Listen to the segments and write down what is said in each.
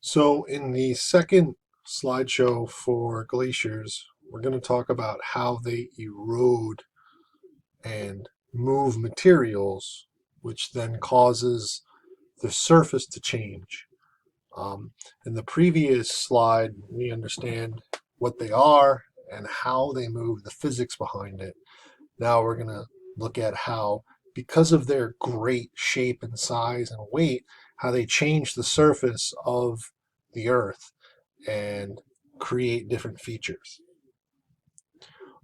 So in the second slideshow for glaciers, we're going to talk about how they erode and move materials, which then causes the surface to change. In the previous slide, we understand what they are and how they move, the physics behind it. Now we're going to look at how, because of their great shape and size and weight, how they change the surface of the Earth and create different features.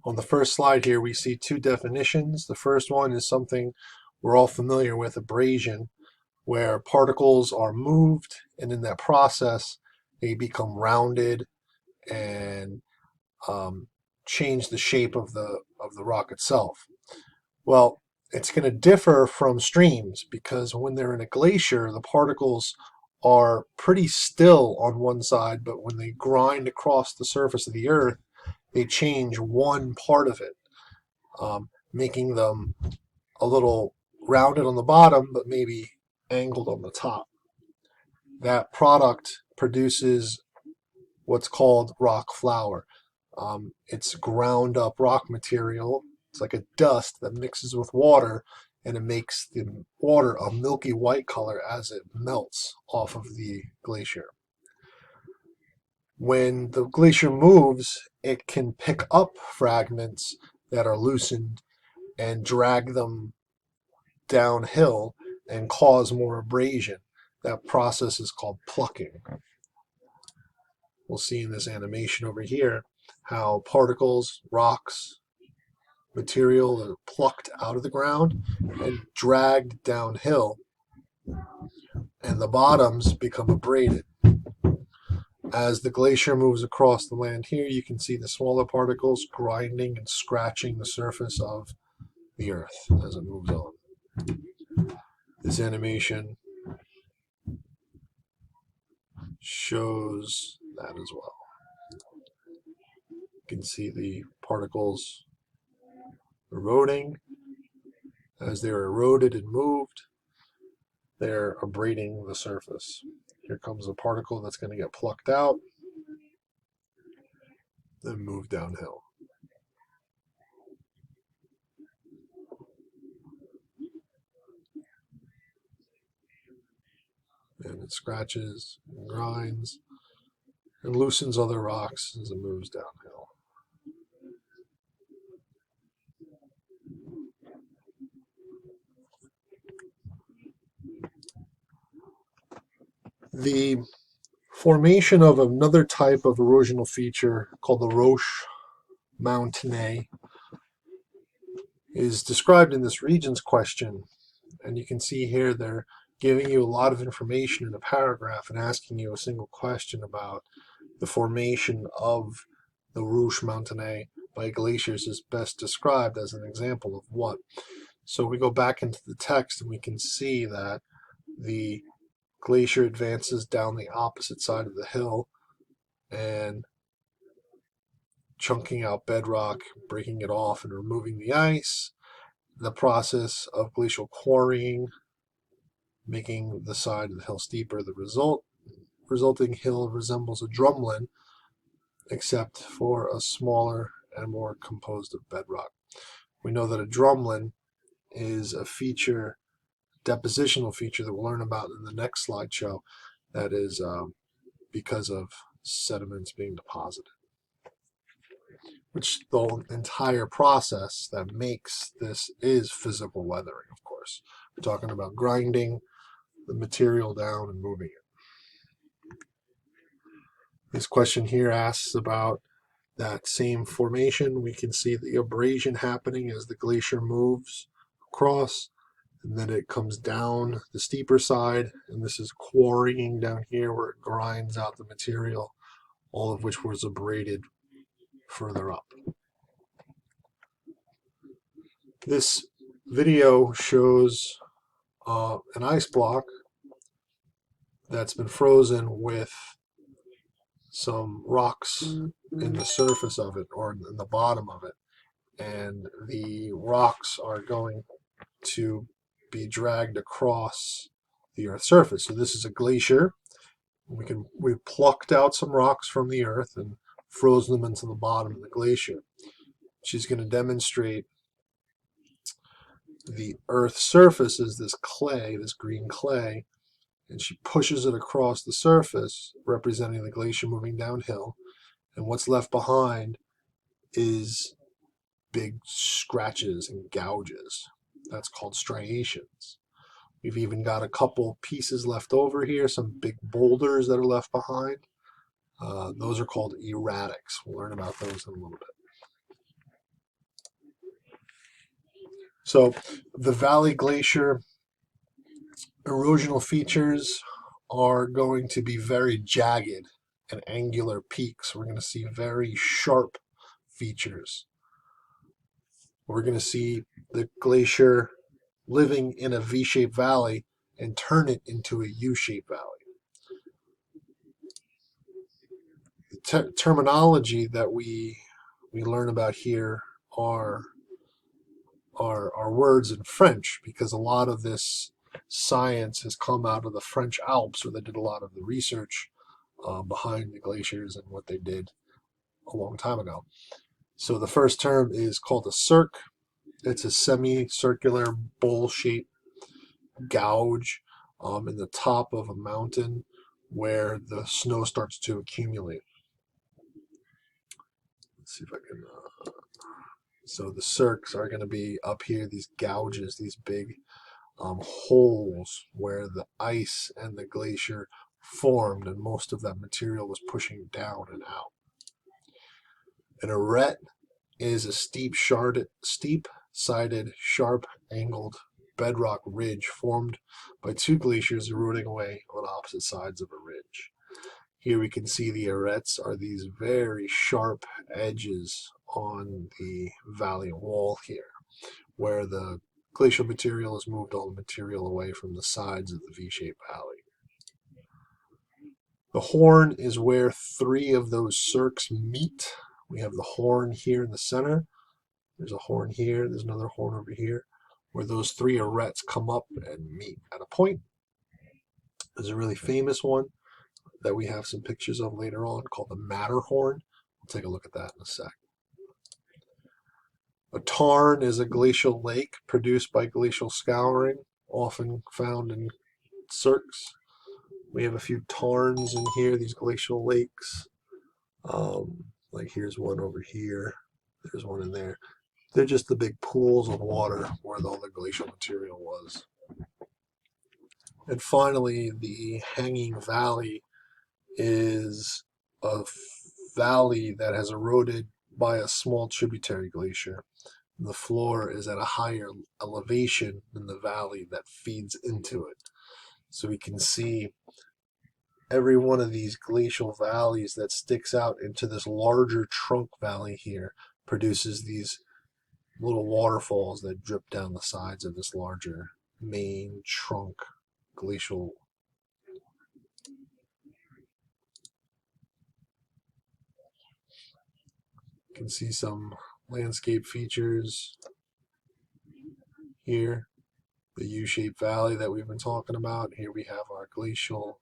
On the first slide here, we see two definitions. The first one is something we're all familiar with, abrasion, where particles are moved, and in that process, they become rounded and change the shape of the rock itself. Well, it's going to differ from streams because when they're in a glacier, the particles are pretty still on one side, but when they grind across the surface of the Earth, they change one part of it, making them a little rounded on the bottom, but maybe angled on the top. That product produces what's called rock flour. It's ground up rock material. It's like a dust that mixes with water, and it makes the water a milky white color as it melts off of the glacier. When the glacier moves, it can pick up fragments that are loosened and drag them downhill and cause more abrasion. That process is called plucking. We'll see in this animation over here how particles, rocks, material are plucked out of the ground and dragged downhill, and the bottoms become abraded. As the glacier moves across the land here, you can see the smaller particles grinding and scratching the surface of the Earth as it moves on. This animation shows that as well. You can see the particles eroding. As they're eroded and moved, they're abrading the surface. Here comes a particle that's going to get plucked out, then move downhill. And it scratches and grinds and loosens other rocks as it moves downhill. The formation of another type of erosional feature called the Roche Mountainais is described in this regions question. And you can see here they're giving you a lot of information in a paragraph and asking you a single question about the formation of the Roche Mountainais by glaciers is best described as an example of what. So we go back into the text and we can see that the glacier advances down the opposite side of the hill and chunking out bedrock, breaking it off and removing the ice. The process of glacial quarrying, making the side of the hill steeper. The resulting hill resembles a drumlin, except for a smaller and more composed of bedrock. We know that a drumlin is a feature, depositional feature that we'll learn about in the next slideshow. That is because of sediments being deposited. Which the entire process that makes this is physical weathering, of course. We're talking about grinding the material down and moving it. This question here asks about that same formation. We can see the abrasion happening as the glacier moves across, and then it comes down the steeper side, and this is quarrying down here where it grinds out the material, all of which was abraded further up. This video shows an ice block that's been frozen with some rocks in the surface of it or in the bottom of it, and the rocks are going to be dragged across the Earth's surface. So this is a glacier, We plucked out some rocks from the earth and froze them into the bottom of the glacier. She's going to demonstrate the Earth's surface is this clay, this green clay, and she pushes it across the surface, representing the glacier moving downhill. And what's left behind is big scratches and gouges. That's called striations. We've even got a couple pieces left over here, some big boulders that are left behind. Those are called erratics. We'll learn about those in a little bit. So the Valley Glacier erosional features are going to be very jagged and angular peaks. We're going to see very sharp features. We're going to see the glacier living in a V-shaped valley and turn it into a U-shaped valley. The terminology that we learn about here are words in French, because a lot of this science has come out of the French Alps, where they did a lot of the research behind the glaciers and what they did a long time ago. So the first term is called a cirque. It's a semicircular bowl-shaped gouge in the top of a mountain where the snow starts to accumulate. Let's see if I can... So the cirques are going to be up here, these gouges, these big holes where the ice and the glacier formed, and most of that material was pushing down and out. An arête is a steep-sided, sharp-angled bedrock ridge formed by two glaciers eroding away on opposite sides of a ridge. Here we can see the arêtes are these very sharp edges on the valley wall here, where the glacial material has moved all the material away from the sides of the V-shaped valley. The horn is where three of those cirques meet. We have the horn here in the center. There's a horn here. There's another horn over here, where those three arêtes come up and meet at a point. There's a really famous one that we have some pictures of later on called the Matterhorn. We'll take a look at that in a sec. A tarn is a glacial lake produced by glacial scouring, often found in cirques. We have a few tarns in here, these glacial lakes. Like here's one over here. There's one in there. They're just the big pools of water where all the glacial material was. And finally, the hanging valley is a valley that has eroded by a small tributary glacier. The floor is at a higher elevation than the valley that feeds into it. So we can see every one of these glacial valleys that sticks out into this larger trunk valley here produces these little waterfalls that drip down the sides of this larger main trunk glacial. You can see some landscape features here. The U-shaped valley that we've been talking about. Here we have our glacial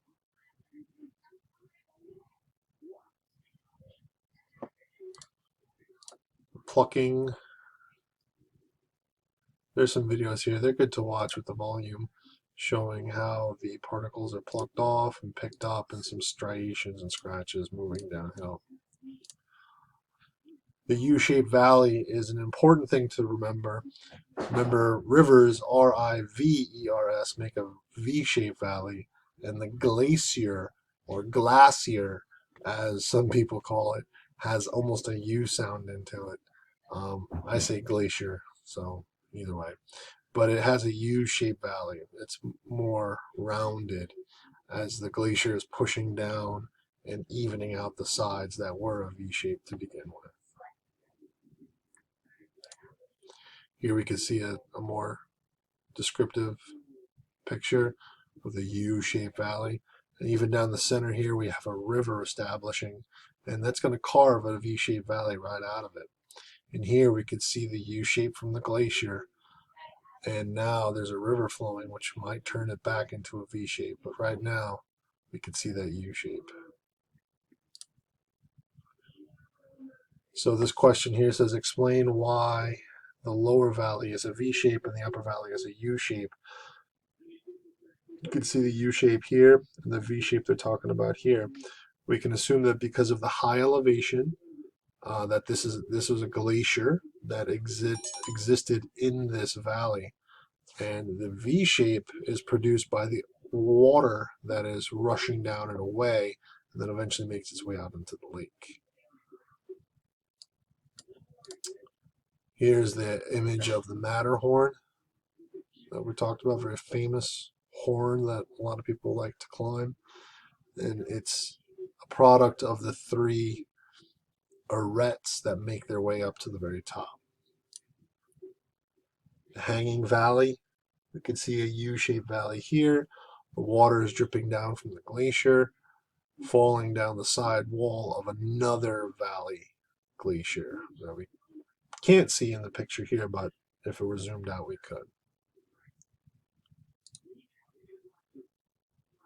plucking. There's some videos here. They're good to watch with the volume, showing how the particles are plucked off and picked up, and some striations and scratches moving downhill. The U-shaped valley is an important thing to remember. Remember, rivers, R-I-V-E-R-S, make a V-shaped valley, and the glacier, or glacier, as some people call it, has almost a U sound into it. I say glacier, so either way. But it has a U-shaped valley. It's more rounded as the glacier is pushing down and evening out the sides that were a V-shape to begin with. Here we can see a more descriptive picture of the U-shaped valley. And even down the center here, we have a river establishing, and that's going to carve a V-shaped valley right out of it. And here we can see the U-shape from the glacier, and now there's a river flowing, which might turn it back into a V-shape. But right now, we can see that U shape. So this question here says, explain why the lower valley is a V shape and the upper valley is a U shape. You can see the U shape here and the V shape they're talking about here. We can assume that because of the high elevation, that this was a glacier that existed in this valley, and the V shape is produced by the water that is rushing down and away, and then eventually makes its way out into the lake. Here's the image of the Matterhorn that we talked about, very famous horn that a lot of people like to climb, and it's a product of the three arêtes that make their way up to the very top. The Hanging Valley, we can see a U-shaped valley here. The water is dripping down from the glacier, falling down the side wall of another valley glacier that we can't see in the picture here, but if it were zoomed out, we could.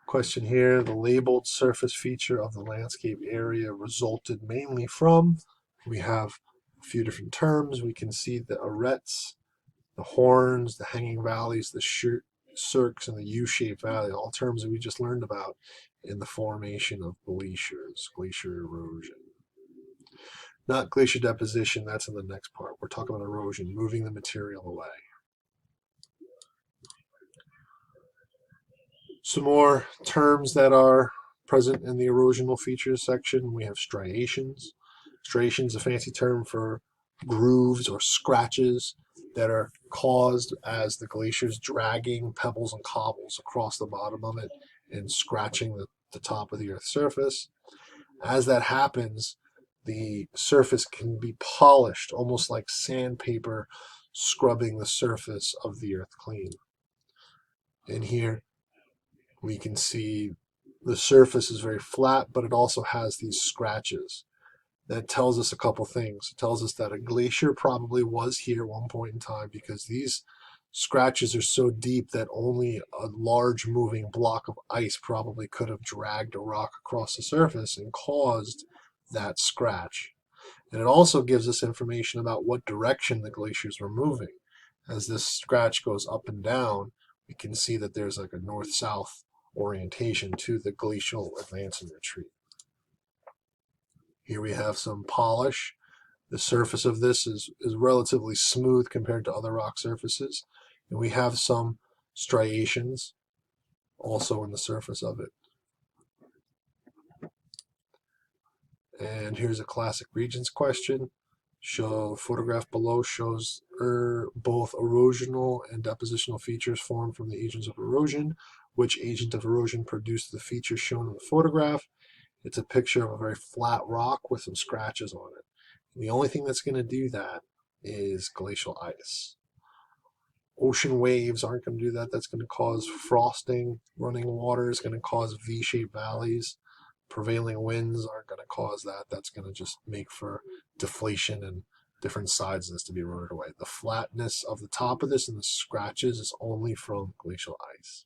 Question here, the labeled surface feature of the landscape area resulted mainly from, we have a few different terms. We can see the arêtes, the horns, the hanging valleys, the cirques, and the U-shaped valley, all terms that we just learned about in the formation of glaciers, glacier erosion. Not glacier deposition, that's in the next part. We're talking about erosion, moving the material away. Some more terms that are present in the erosional features section. We have striations. Striations is a fancy term for grooves or scratches that are caused as the glacier's dragging pebbles and cobbles across the bottom of it and scratching the top of the Earth's surface. As that happens, the surface can be polished, almost like sandpaper scrubbing the surface of the Earth clean. And here we can see the surface is very flat, but it also has these scratches. That tells us a couple things. It tells us that a glacier probably was here at one point in time, because these scratches are so deep that only a large moving block of ice probably could have dragged a rock across the surface and caused that scratch. And it also gives us information about what direction the glaciers were moving. As this scratch goes up and down, we can see that there's like a north-south orientation to the glacial advance and retreat. Here we have some polish. The surface of this is relatively smooth compared to other rock surfaces. And we have some striations also in the surface of it. And here's a classic regions question. Photograph below shows both erosional and depositional features formed from the agents of erosion. Which agent of erosion produced the features shown in the photograph? It's a picture of a very flat rock with some scratches on it. And the only thing that's going to do that is glacial ice. Ocean waves aren't going to do that. That's going to cause frosting. Running water is going to cause V-shaped valleys. Prevailing winds aren't going to cause that. That's going to just make for deflation and different sides of this to be eroded away. The flatness of the top of this and the scratches is only from glacial ice.